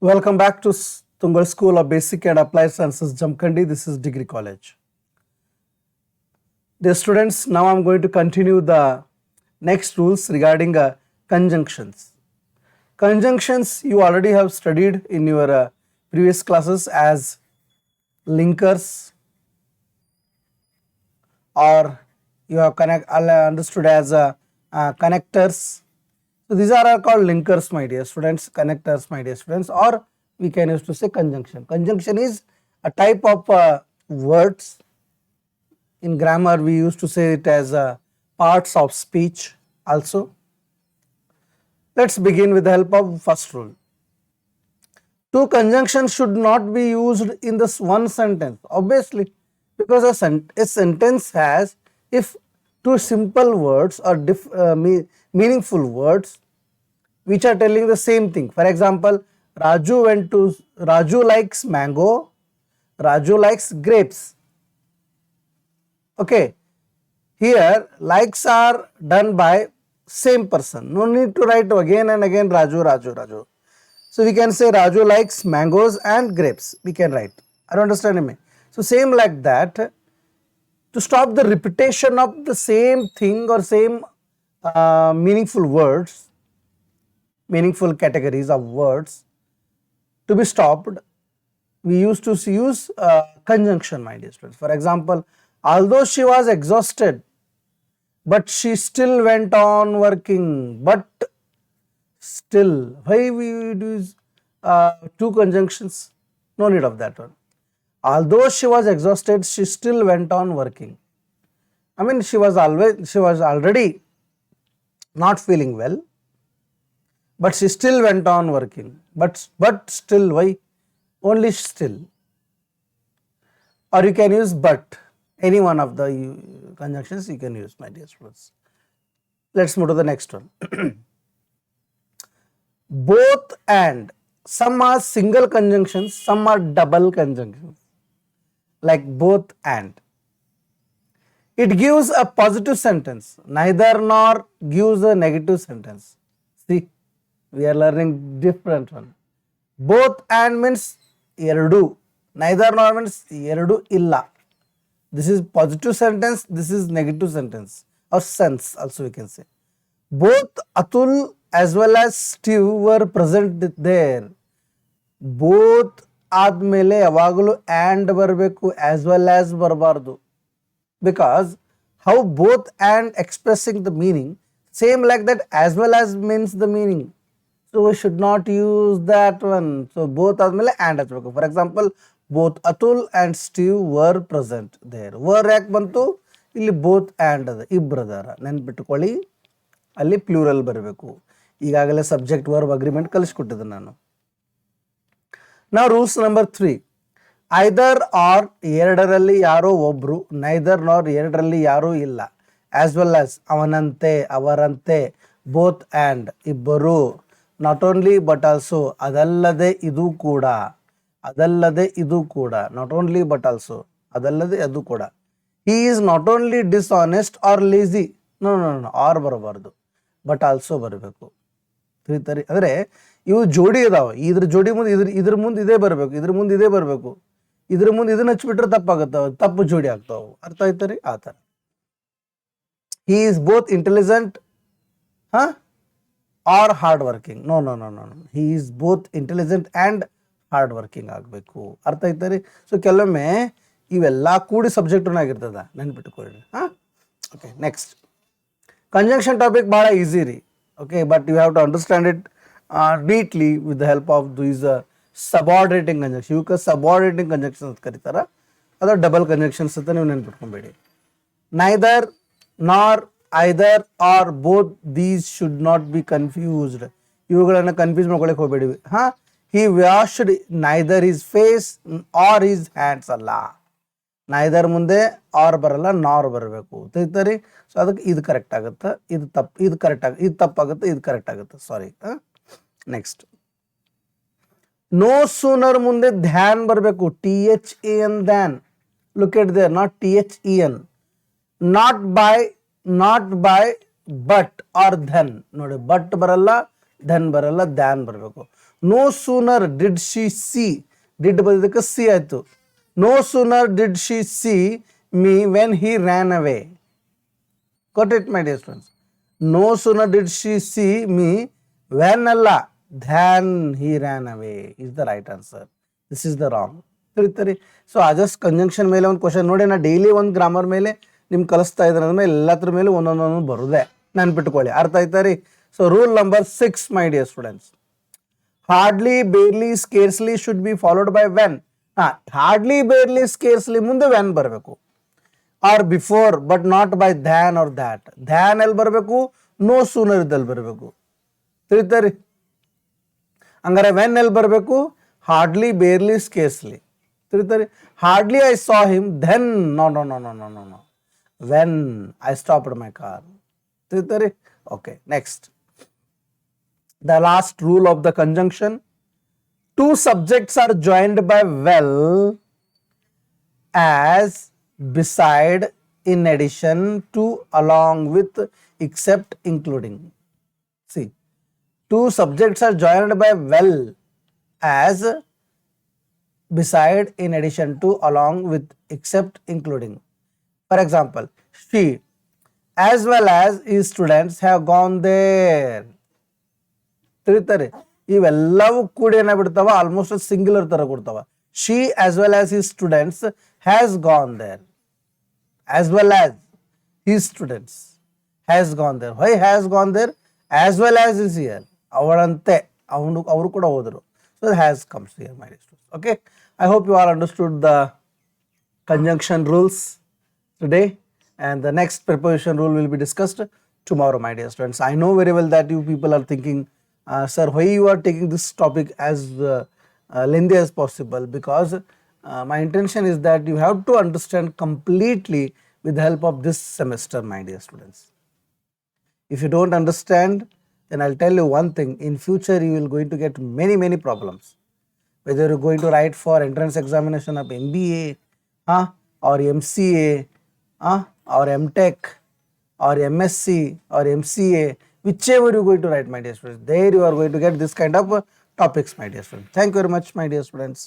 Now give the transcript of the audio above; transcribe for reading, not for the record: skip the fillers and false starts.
Welcome back to Tungal School of Basic and Applied Sciences, Jamkhandi. This is Degree College. Dear students, now I am going to continue the next rules regarding conjunctions. Conjunctions you already have studied in your previous classes as linkers, or you have understood as connectors. So these are called linkers, my dear students, connectors, my dear students, or we can use to say conjunction. Conjunction is a type of words. In grammar, we used to say it as parts of speech also. Let's begin with the help of first rule. Two conjunctions should not be used in this one sentence, obviously, because a sentence has, if two simple words or meaningful words which are telling the same thing. For example, Raju likes mango, Raju likes grapes. Okay, here likes are done by same person. No need to write again and again Raju. So we can say Raju likes mangoes and grapes. We can write. Are you understanding me? So same like that, to stop the repetition of the same thing or same meaningful words, meaningful categories of words to be stopped, we used to use conjunction, my dear students. For example, although she was exhausted, but she still went on working. But still, why we use two conjunctions? No need of that one. Although she was exhausted, she still went on working. I mean, she was already not feeling well, but she still went on working. But still, why? Only still. Or you can use but. Any one of the conjunctions you can use, my dear students. Let's move to the next one. Both and. Some are single conjunctions, some are double conjunctions. Like both and. It gives a positive sentence. Neither nor gives a negative sentence. See, we are learning different one. Both and means eradu. Neither nor means eradu illa. This is positive sentence, this is negative sentence or sense also we can say. Both Atul as well as Steve were present there. Both ಆದ್ಮೇಲೆ ಯಾವಾಗಲೂ and ಬರಬೇಕು as well as ಬರಬಾರ್ದು. Because how both and expressing the meaning, same like that as well as means the meaning. So we should not use that one. So both ಆದ್ಮೇಲೆ and ಹಚ್ಚಬೇಕು. For example, both Atul and Steve were present there. Were ಯಾಕೆ ಬಂತು? ಇಲ್ಲಿ both and ಅದ, ಇಬ್ರು ಅದಾರ. ನೆನ್ಪಿಟ್ಕೊಳ್ಳಿ, ಅಲ್ಲಿ ಪ್ಲೂರಲ್ ಬರಬೇಕು. ಈಗಾಗಲೇ ಸಬ್ಜೆಕ್ಟ್ ವರ್ಬ್ ಅಗ್ರಿಮೆಂಟ್ ಕಲಿಸ್ಕೊಟ್ಟಿದ್ದೆ ನಾನು. Now rules number 3. Either or ಎರಡರಲ್ಲಿ ಯಾರೋ ಒಬ್ರು, neither nor ಎರಡರಲ್ಲಿ ಯಾರೂ ಇಲ್ಲ. As well as ಅವನಂತೆ, ಅವರಂತೆ, both and ಇಬ್ಬರು, not only but also ಅದಲ್ಲದೆ ಇದು ಕೂಡ, ಅದಲ್ಲದೆ ಇದು ಕೂಡ, not only but also ಅದಲ್ಲದೆ ಅದು ಕೂಡ. He is not only dishonest or lazy. No, or ಬರಬಾರ್ದು, but also ಬರಬೇಕು. ಅಂದರೆ ಇವು ಜೋಡಿ ಅದಾವ, ಇದ್ರ ಜೋಡಿ ಮುಂದೆ ಇದ್ರ ಮುಂದೆ ಇದೇ ಬರಬೇಕು, ಇದ್ರ ಮುಂದೆ ಇದೇ ಬರಬೇಕು, ಇದ್ರ ಮುಂದೆ ಇದನ್ನ ಹಚ್ಬಿಟ್ರೆ ತಪ್ಪಾಗತ್ತಾವ, ತಪ್ಪು ಜೋಡಿ ಆಗ್ತಾವ. ಅರ್ಥ ಆಯ್ತಾ ರೀ? ಆ ಥರ. He is both intelligent or hard working. No. He is both intelligent and hard working ಆಗಬೇಕು. ಅರ್ಥ ಆಯ್ತಾ ರೀ? ಸೊ ಕೆಲವೊಮ್ಮೆ ಇವೆಲ್ಲ ಕೂಡಿ ಸಬ್ಜೆಕ್ಟ್ ಆಗಿರ್ತದ, ನೆನ್ಪಿಟ್ಕೊಳ್ಳಿ. ಓಕೆ, ನೆಕ್ಸ್ಟ್ ಕಂಜಂಕ್ಷನ್ ಟಾಪಿಕ್ ಭಾಳ ಈಸಿ ರೀ. Okay, but you have to understand it neatly with the help of these subordinating conjunction. ಇವಕ್ಕೆ ಸಬಾರ್ಡಿನೇಟಿಂಗ್ ಕಂಜಂಕ್ಷನ್ ಅಂತ ಕರೀತಾರ, ಅದು ಡಬಲ್ ಕಂಜಂಕ್ಷನ್ಸ್ ಅಂತ ನೀವು ನೆನ್ಪಿಟ್ಕೊಬೇಡಿ. Neither nor, either or both these should not be confused. ಇವುಗಳನ್ನು ಕನ್ಫ್ಯೂಸ್ ಮಾಡ್ಕೊಳಕ್ಕೆ ಹೋಗಬೇಡಿ. He washed neither his face or his hands ಅಲ್ಲ. ನೈದರ್ ಮುಂದೆ ಆರ್ ಬರಲ್ಲ, ನಾರ್ ಬರಬೇಕು. ತಿಳಿತರಿ? ಸೊ ಅದಕ್ಕೆ ಇದು ಕರೆಕ್ಟ್ ಆಗುತ್ತೆ, ಇದು ತಪ್ಪು, ಇದು ಕರೆಕ್ಟ್ ಆಗುತ್ತೆ, ಇದು ತಪ್ಪಾಗುತ್ತೆ, ಇದು ಕರೆಕ್ಟ್ ಆಗುತ್ತೆ. ಸಾರಿ. ನೆಕ್ಸ್ಟ್, ನೋ ಸೂನರ್ ಮುಂದೆ ಧ್ಯಾನ್ ಬರಬೇಕು. THAN than. Look at there, not THEN. Not by but or than. ನೋಡಿ, ಬಟ್ ಬರಲ್ಲ, then ಬರಲ್ಲ ದ್ಯಾನ್ ಬರಬೇಕು. No sooner did she see, did ಬರೋದಕ್ಕೆ ಸಿ ಆಯಿತು. No sooner did she see me when he ran away. got it my dear students? No sooner did she see me when ಅಲ್ಲ than he ran away is the right answer. This is the wrong. ತಿಳಿತರಿ. So just conjunction ಮೇಲೆ ಒಂದು question ನೋಡಿ, ನಾ daily ಒಂದು grammar ಮೇಲೆ ನಿಮ್ಗೆ ಕಲಿಸ್ತಾ ಇದ್ರೆ ಅಂದಮೇಲೆ ಎಲ್ಲದ್ರ ಮೇಲೆ ಒಂದೊಂದೊಂದು ಬರುದೇ, ನೆನ್ಪಿಟ್ಕೊಳ್ಳಿ. ಅರ್ಥ ಆಯ್ತಾ ರೀ? So rule number 6 my dear students, hardly barely scarcely should be followed by when. Hardly barely scarcely ಮುಂದೆ ವೆನ್ ಬರಬೇಕು, or before but not by than or that. Than ಎಲ್ಲಿ ಬರಬೇಕು? ನೋ ಸೂನರ್ ಇದ್ದಲ್ಲಿ ಬರಬೇಕು. ತಿಳಿತಾರಿ? ಹಂಗಾರೆ ವೆನ್ ಎಲ್ಲಿ ಬರಬೇಕು? Hardly barely scarcely. ತಿಳಿತಾರಿ? Hardly I saw him then no no no no no no no when I stopped my car. ತಿಳಿತಾರಿ? Okay, next the last rule of the conjunction. Two subjects are joined by well, as, beside, in addition to, along with, except, including. See, two subjects are joined by well, as, beside, in addition to, along with, except, including. For example, she as well as his students have gone there. ತಿಳಿತಾರೆ? ಇವೆಲ್ಲವೂ ಕೂಡ ಏನಾಗ್ಬಿಡ್ತಾವ, almost singular ತರ ಕೊಡ್ತಾವ. She as well as his students has gone there. As well as his students has gone there. Why has gone there? As well as is here. ಅವಳಂತೆ ಅವರು ಕೂಡ ಹೋದರು. So has comes here my dear students. Okay, I hope you all understood the conjunction rules today, and the next preposition rule will be discussed tomorrow my dear students. I know very well that you people are thinking, sir, why you are taking this topic as lengthy as possible, because my intention is that you have to understand completely with the help of this semester my dear students. If you don't understand, then I'll tell you one thing, in future you will going to get many problems, whether you're going to write for entrance examination of MBA or MCA or MTech or MSc or MCA, whichever you're going to write my dear students, there you are going to get this kind of topics my dear students. Thank you very much my dear students.